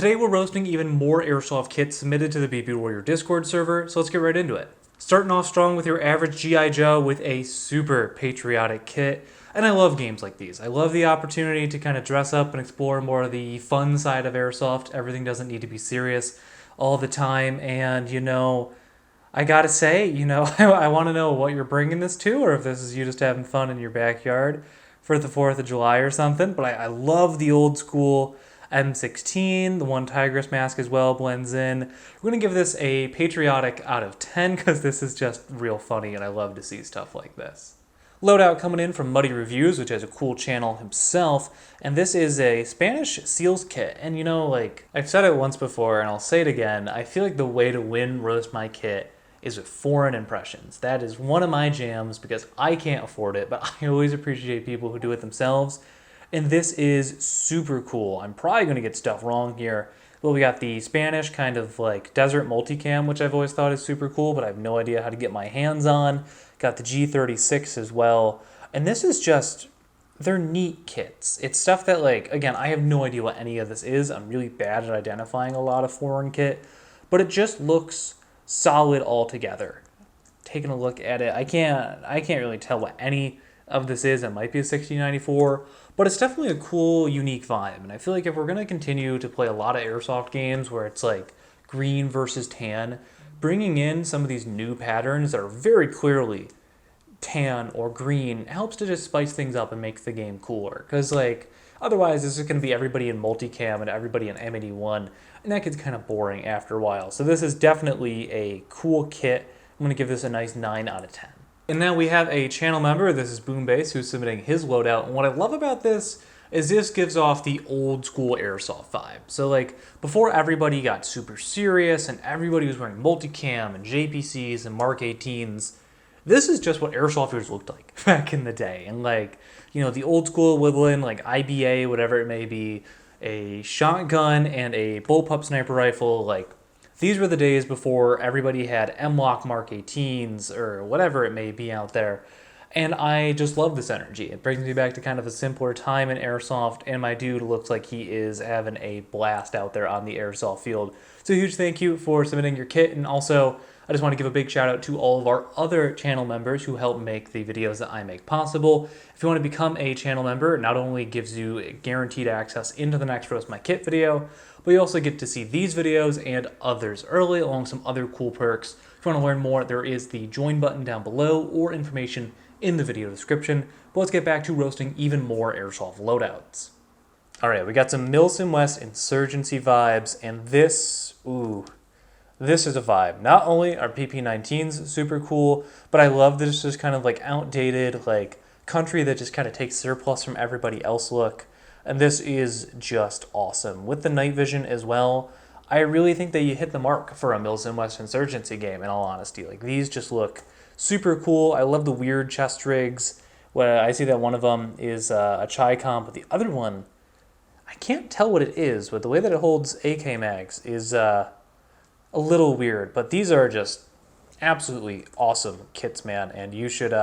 Today we're roasting even more Airsoft kits submitted to the BP Warrior Discord server, so let's get right into it. Starting off strong with your average G.I. Joe with a super patriotic kit, and I love games like these. I love the opportunity to kind of dress up and explore more of the fun side of Airsoft. Everything doesn't need to be serious all the time, and I gotta say, I want to know what you're bringing this to, or if this is you just having fun in your backyard for the 4th of July or something, but I love the old school M16, the one Tigress mask as well blends in. We're going to give this a patriotic out of 10 because this is just real funny and I love to see stuff like this. Loadout coming in from Muddy Reviews, which has a cool channel himself, and this is a Spanish SEALs kit. And I've said it once before and I'll say it again, I feel like the way to win roast my kit is with foreign impressions. That is one of my jams because I can't afford it, but I always appreciate people who do it themselves. And this is super cool. I'm probably going to get stuff wrong here. But we got the Spanish kind of like desert multicam, which I've always thought is super cool, but I have no idea how to get my hands on. Got the G36 as well. And this is just, they're neat kits. It's stuff that again, I have no idea what any of this is. I'm really bad at identifying a lot of foreign kit, but it just looks solid altogether. Taking a look at it, I can't really tell what any of this is. It might be a 6094, but it's definitely a cool, unique vibe. And I feel like if we're going to continue to play a lot of Airsoft games where it's like green versus tan, bringing in some of these new patterns that are very clearly tan or green helps to just spice things up and make the game cooler. Because otherwise this is going to be everybody in multicam and everybody in M81, and that gets kind of boring after a while. So this is definitely a cool kit. I'm going to give this a nice 9 out of 10. And now we have a channel member, this is Boombase, who's submitting his loadout. And what I love about this is this gives off the old school Airsoft vibe. So before everybody got super serious and everybody was wearing multicam and JPCs and Mark 18s, this is just what Airsofters looked like back in the day. And the old school equivalent, IBA, whatever it may be, a shotgun and a bullpup sniper rifle, these were the days before everybody had M-Lock Mark 18s or whatever it may be out there. And I just love this energy. It brings me back to kind of a simpler time in Airsoft, and my dude looks like he is having a blast out there on the Airsoft field. So a huge thank you for submitting your kit, and also I just want to give a big shout out to all of our other channel members who help make the videos that I make possible. If you want to become a channel member, it not only gives you guaranteed access into the next Roast My Kit video, but you also get to see these videos and others early, along with some other cool perks. If you want to learn more, there is the join button down below or information in the video description. But let's get back to roasting even more Airsoft loadouts. Alright, we got some Militia West Insurgency vibes, and this is a vibe. Not only are PP19s super cool, but I love that it's just kind of outdated, country that just kind of takes surplus from everybody else look. And this is just awesome. With the night vision as well, I really think that you hit the mark for a Militia West Insurgency game, in all honesty. These just look super cool. I love the weird chest rigs. I see that one of them is a Chai comp, but the other one, I can't tell what it is, but the way that it holds AK mags is a little weird. But these are just absolutely awesome kits, man, and you should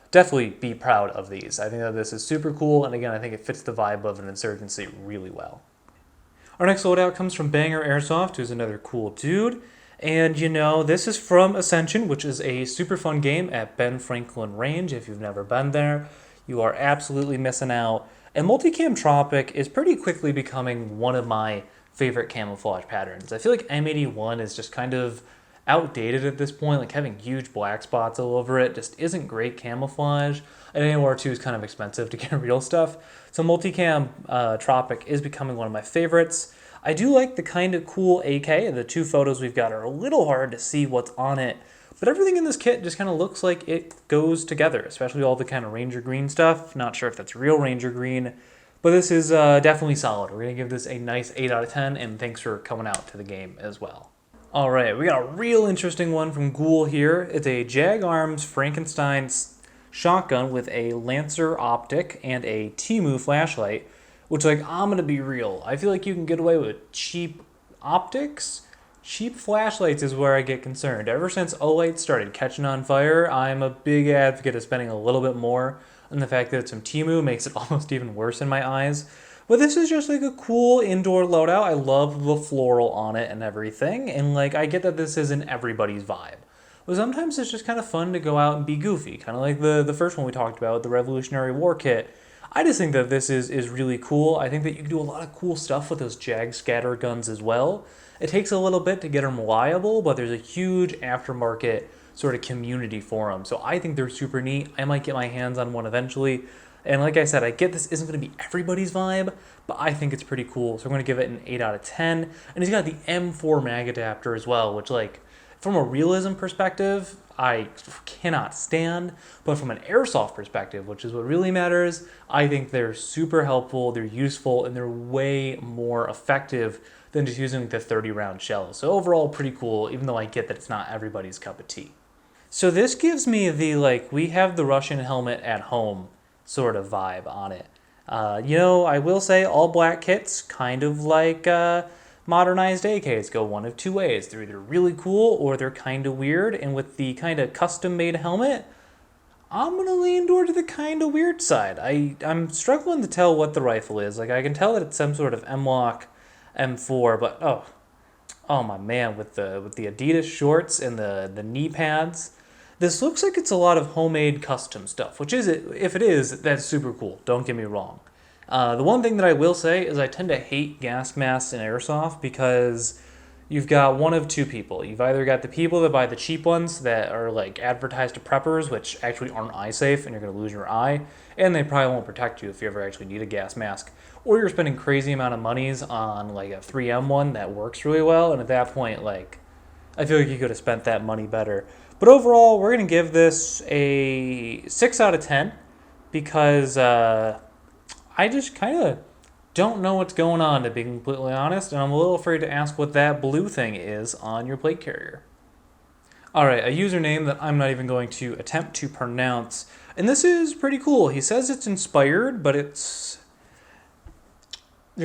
definitely be proud of these. I think that this is super cool, and again, I think it fits the vibe of an Insurgency really well. Our next loadout comes from Banger Airsoft, who's another cool dude. And this is from Ascension, which is a super fun game at Ben Franklin Range. If you've never been there, you are absolutely missing out. And Multicam Tropic is pretty quickly becoming one of my favorite camouflage patterns. I feel like M81 is just kind of outdated at this point. Having huge black spots all over it just isn't great camouflage. And AOR2 is kind of expensive to get real stuff. So Multicam Tropic is becoming one of my favorites. I do like the kind of cool AK. The two photos we've got are a little hard to see what's on it, but everything in this kit just kind of looks like it goes together, especially all the kind of Ranger Green stuff. Not sure if that's real Ranger Green, but this is definitely solid. We're going to give this a nice 8 out of 10, and thanks for coming out to the game as well. All right, we got a real interesting one from Ghoul here. It's a Jag Arms Frankenstein shotgun with a Lancer optic and a Temu flashlight, which, I'm going to be real. I feel like you can get away with cheap optics. Cheap flashlights is where I get concerned. Ever since Olight started catching on fire, I'm a big advocate of spending a little bit more, and the fact that it's from Temu makes it almost even worse in my eyes. But this is just like a cool indoor loadout. I love the floral on it and everything. And like I get that this isn't everybody's vibe. But sometimes it's just kind of fun to go out and be goofy. Kind of like the first one we talked about, the Revolutionary War kit. I just think that this is really cool. I think that you can do a lot of cool stuff with those Jag scatter guns as well. It takes a little bit to get them reliable, but there's a huge aftermarket sort of community for them. So I think they're super neat. I might get my hands on one eventually. And like I said, I get this isn't going to be everybody's vibe, but I think it's pretty cool. So I'm going to give it an 8 out of 10. And he's got the M4 mag adapter as well, which like from a realism perspective, I cannot stand. But from an airsoft perspective, which is what really matters, I think they're super helpful, they're useful, and they're way more effective than just using the 30-round shells. So overall, pretty cool, even though I get that it's not everybody's cup of tea. So this gives me the, like, we have the Russian helmet at home sort of vibe on it. I will say all black kits, kind of like modernized AKs, go one of two ways. They're either really cool or they're kind of weird. And with the kind of custom-made helmet, I'm going to lean toward the kind of weird side. I'm struggling to tell what the rifle is. Like, I can tell that it's some sort of M-Lock M4, but oh my man, with the Adidas shorts and the knee pads, this looks like it's a lot of homemade custom stuff, which is, if it is, that's super cool. Don't get me wrong. The one thing that I will say is I tend to hate gas masks in Airsoft because you've got one of two people. You've either got the people that buy the cheap ones that are like advertised to preppers, which actually aren't eye safe and you're going to lose your eye, and they probably won't protect you if you ever actually need a gas mask. Or you're spending crazy amount of monies on like a 3M one that works really well, and at that point, like, I feel like you could have spent that money better. But overall, we're going to give this a 6 out of 10 because I just kind of don't know what's going on, to be completely honest, and I'm a little afraid to ask what that blue thing is on your plate carrier. Alright, a username that I'm not even going to attempt to pronounce, and this is pretty cool. He says it's inspired, but there's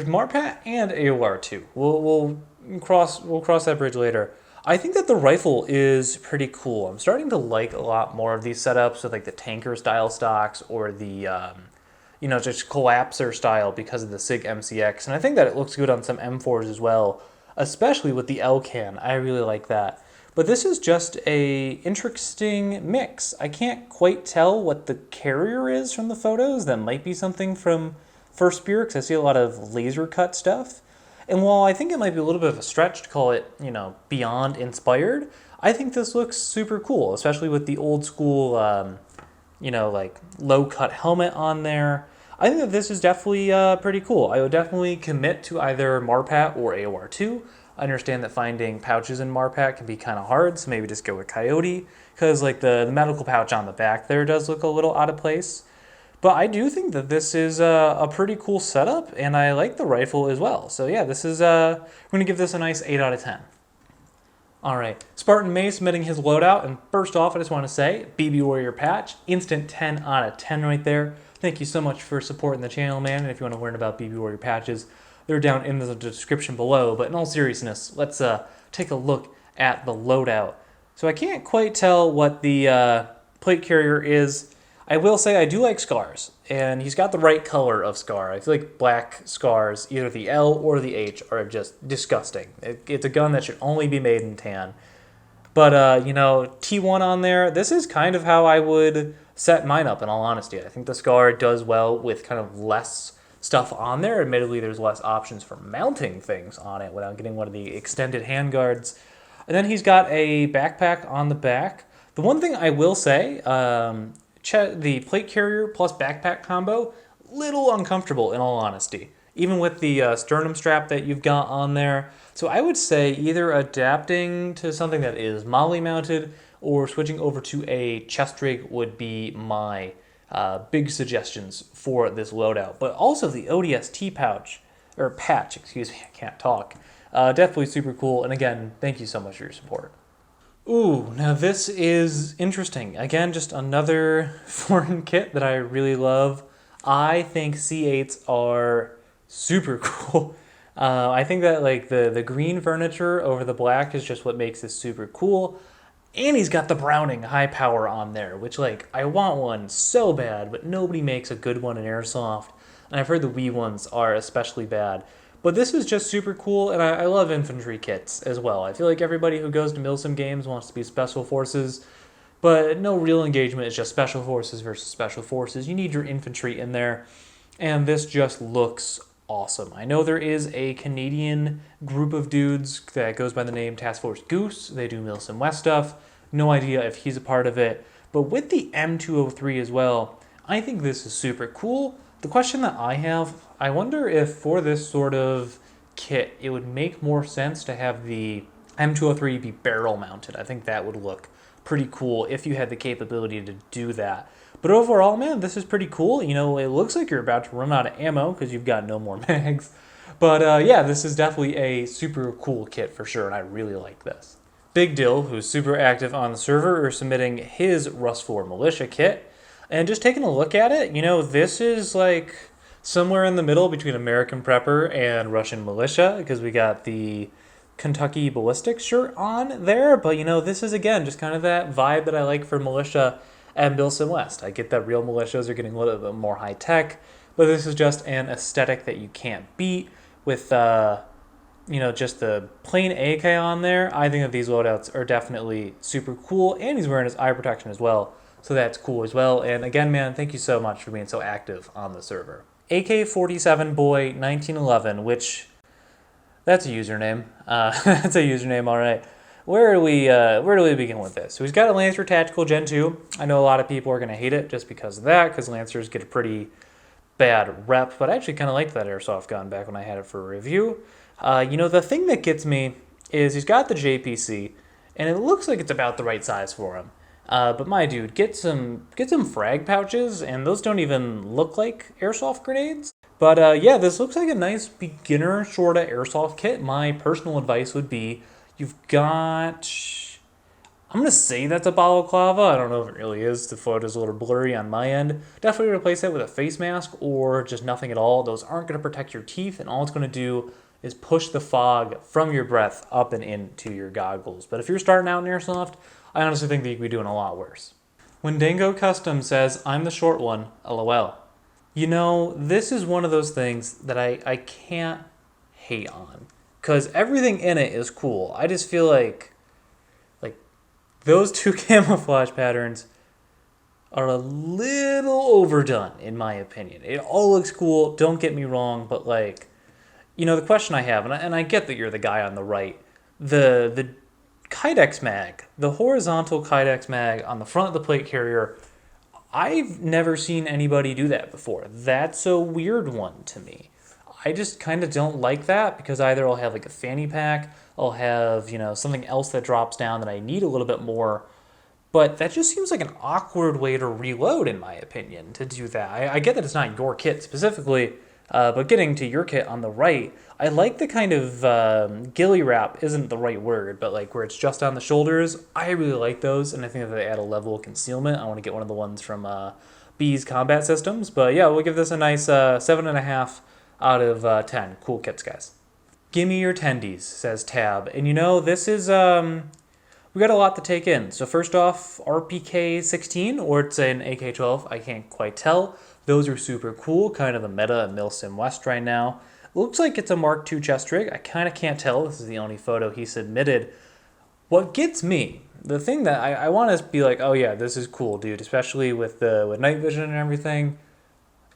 Marpat and AOR too. We'll cross that bridge later. I think that the rifle is pretty cool. I'm starting to like a lot more of these setups with like the tanker style stocks or the just collapser style because of the SIG MCX. And I think that it looks good on some M4s as well, especially with the L-can. I really like that. But this is just a interesting mix. I can't quite tell what the carrier is from the photos. That might be something from First Spear, because I see a lot of laser cut stuff. And while I think it might be a little bit of a stretch to call it, beyond inspired, I think this looks super cool, especially with the old school, like low-cut helmet on there. I think that this is definitely pretty cool. I would definitely commit to either Marpat or AOR2. I understand that finding pouches in Marpat can be kind of hard, so maybe just go with Coyote, because like the medical pouch on the back there does look a little out of place. But I do think that this is a pretty cool setup, and I like the rifle as well. So yeah, this is we're going to give this a nice 8 out of 10. Alright, Spartan May submitting his loadout, and first off, I just want to say, BB Warrior patch, instant 10 out of 10 right there. Thank you so much for supporting the channel, man, and if you want to learn about BB Warrior patches, they're down in the description below. But in all seriousness, let's take a look at the loadout. So I can't quite tell what the plate carrier is. I will say I do like scars, and he's got the right color of scar. I feel like black scars, either the L or the H, are just disgusting. It's a gun that should only be made in tan. But, T1 on there, this is kind of how I would set mine up, in all honesty. I think the scar does well with kind of less stuff on there. Admittedly, there's less options for mounting things on it without getting one of the extended handguards. And then he's got a backpack on the back. The one thing I will say, the plate carrier plus backpack combo, little uncomfortable in all honesty, even with the sternum strap that you've got on there. So I would say either adapting to something that is MOLLE mounted or switching over to a chest rig would be my big suggestions for this loadout. But also the ODST patch, excuse me, I can't talk. Definitely super cool, and again, thank you so much for your support. Ooh, now this is interesting. Again, just another foreign kit that I really love. I think C8s are super cool. I think that like the green furniture over the black is just what makes this super cool. And he's got the Browning high power on there, which like I want one so bad, but nobody makes a good one in Airsoft. and I've heard the Wii ones are especially bad. But this is just super cool, and I love infantry kits as well. I feel like everybody who goes to Milsim games wants to be special forces, but no real engagement is just special forces versus special forces. You need your infantry in there, and this just looks awesome. I know there is a Canadian group of dudes that goes by the name Task Force Goose. They do Milsim West stuff. No idea if he's a part of it. But with the M203 as well, I think this is super cool. The question that I have, I wonder if for this sort of kit, it would make more sense to have the M203 be barrel mounted. I think that would look pretty cool if you had the capability to do that. But overall, man, this is pretty cool. You know, it looks like you're about to run out of ammo because you've got no more mags. But yeah, this is definitely a super cool kit for sure, and I really like this. Big Dill, who's super active on the server, is submitting his Rust 4 militia kit. And just taking a look at it, you know, this is like somewhere in the middle between American Prepper and Russian militia, because we got the Kentucky Ballistics shirt on there. But, you know, this is, again, just kind of that vibe that I like for militia at Milsim West. I get that real militias are getting a little bit more high tech, but this is just an aesthetic that you can't beat with, you know, just the plain AK on there. I think that these loadouts are definitely super cool, and he's wearing his eye protection as well, so that's cool as well. And again, man, thank you so much for being so active on the server. AK-47 Boy 1911, which, that's a username. That's a username, all right. Where do we begin with this? So he's got a Lancer Tactical Gen 2. I know a lot of people are going to hate it just because of that, because Lancers get a pretty bad rep, but I actually kind of liked that Airsoft gun back when I had it for a review. You know, the thing that gets me is he's got the JPC, and it looks like it's about the right size for him. But my dude, get some frag pouches, and those don't even look like Airsoft grenades. But yeah, this looks like a nice beginner sort of Airsoft kit. My personal advice would be, you've got, I'm going to say that's a balaclava. I don't know if it really is. The photo's a little blurry on my end. Definitely replace that with a face mask or just nothing at all. Those aren't going to protect your teeth, and all it's going to do is push the fog from your breath up and into your goggles. But if you're starting out in Airsoft, I honestly think that you could be doing a lot worse. When Dango Custom says, I'm the short one, LOL. You know, this is one of those things that I can't hate on, because everything in it is cool. I just feel like those two camouflage patterns are a little overdone, in my opinion. It all looks cool, don't get me wrong, but like, you know, the question I have, and I get that you're the guy on the right, the Kydex mag, the horizontal Kydex mag on the front of the plate carrier, I've never seen anybody do that before. That's a weird one to me. I just kind of don't like that, because either I'll have like a fanny pack, I'll have, you know, something else that drops down that I need a little bit more. But that just seems like an awkward way to reload, in my opinion, to do that. I get that it's not your kit specifically, but getting to your kit on the right, I like the kind of ghillie wrap isn't the right word, but like where it's just on the shoulders. I really like those, and I think that they add a level of concealment. I want to get one of the ones from B's Combat Systems. But yeah, we'll give this a nice 7.5 out of 10. Cool kits, guys. Gimme your tendies, says Tab. And you know, this is, we got a lot to take in. So first off, RPK 16, or it's an AK-12, I can't quite tell. Those are super cool, kind of the meta at Milsim West right now. Looks like it's a Mark II chest rig. I kind of can't tell. This is the only photo he submitted. What gets me, the thing that I want to be like, oh yeah, this is cool, dude, especially with night vision and everything,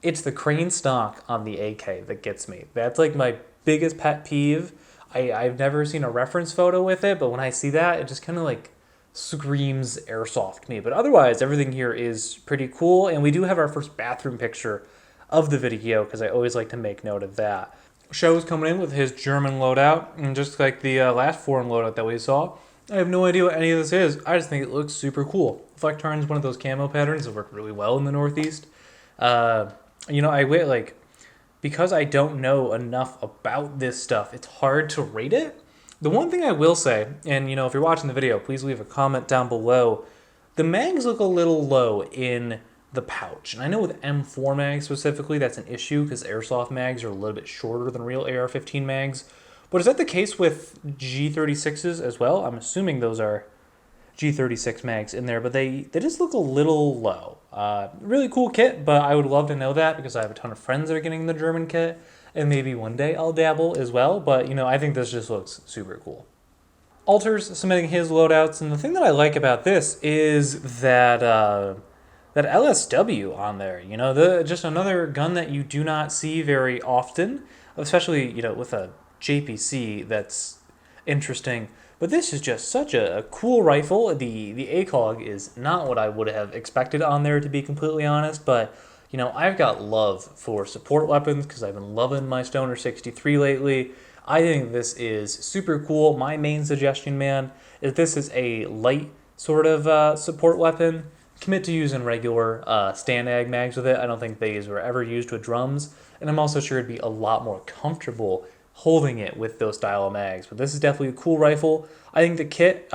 it's the crane stock on the AK that gets me. That's like my biggest pet peeve. I've never seen a reference photo with it, but when I see that, it just kind of like screams Airsoft to me. But otherwise, everything here is pretty cool, and we do have our first bathroom picture of the video, because I always like to make note of that. Show's coming in with his German loadout, and just like the last foreign loadout that we saw, I have no idea what any of this is. I just think it looks super cool. Flecktarn is one of those camo patterns that work really well in the Northeast. You know, because I don't know enough about this stuff, it's hard to rate it. The one thing I will say, and you know, if you're watching the video, please leave a comment down below. The mags look a little low in the pouch. And I know with M4 mags specifically, that's an issue, because Airsoft mags are a little bit shorter than real AR-15 mags. But is that the case with G36s as well? I'm assuming those are G36 mags in there, but they just look a little low. Really cool kit, but I would love to know that because I have a ton of friends that are getting the German kit, and maybe one day I'll dabble as well, but you know, I think this just looks super cool. Alter's submitting his loadouts, and the thing that I like about this is that that LSW on there, you know, just another gun that you do not see very often, especially, you know, with a JPC that's interesting. But this is just such a cool rifle. The ACOG is not what I would have expected on there, to be completely honest, but you know, I've got love for support weapons because I've been loving my Stoner 63 lately. I think this is super cool. My main suggestion, man, is this is a light sort of support weapon. Commit to using regular Stanag mags with it. I don't think these were ever used with drums, and I'm also sure it'd be a lot more comfortable holding it with those style of mags. But this is definitely a cool rifle. I think the kit,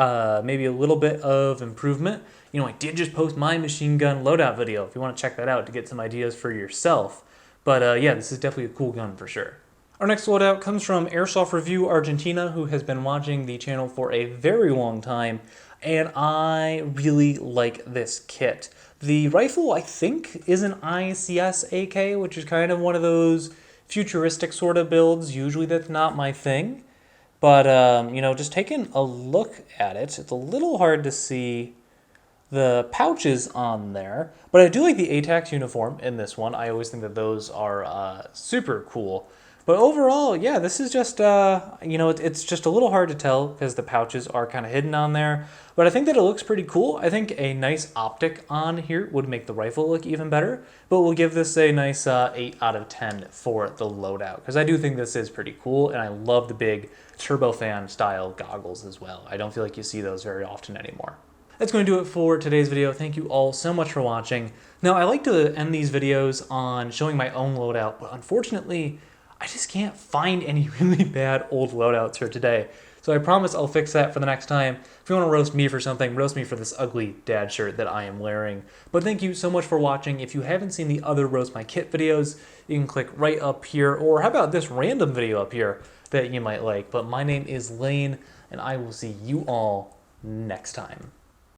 maybe a little bit of improvement. You know, I did just post my machine gun loadout video if you want to check that out to get some ideas for yourself. But yeah, this is definitely a cool gun for sure. Our next loadout comes from Airsoft Review Argentina, who has been watching the channel for a very long time, and I really like this kit. The rifle, I think, is an ICS AK, which is kind of one of those futuristic sort of builds. Usually that's not my thing, but you know, just taking a look at it, it's a little hard to see the pouches on there, but I do like the ATAX uniform in this one. I always think that those are super cool. But overall, yeah, this is just, you know, it's just a little hard to tell because the pouches are kind of hidden on there. But I think that it looks pretty cool. I think a nice optic on here would make the rifle look even better. But we'll give this a nice 8 out of 10 for the loadout, because I do think this is pretty cool. And I love the big turbofan style goggles as well. I don't feel like you see those very often anymore. That's going to do it for today's video. Thank you all so much for watching. Now, I like to end these videos on showing my own loadout, but unfortunately, I just can't find any really bad old loadouts for today. So I promise I'll fix that for the next time. If you want to roast me for something, roast me for this ugly dad shirt that I am wearing. But thank you so much for watching. If you haven't seen the other Roast My Kit videos, you can click right up here. Or how about this random video up here that you might like. But my name is Lane, and I will see you all next time.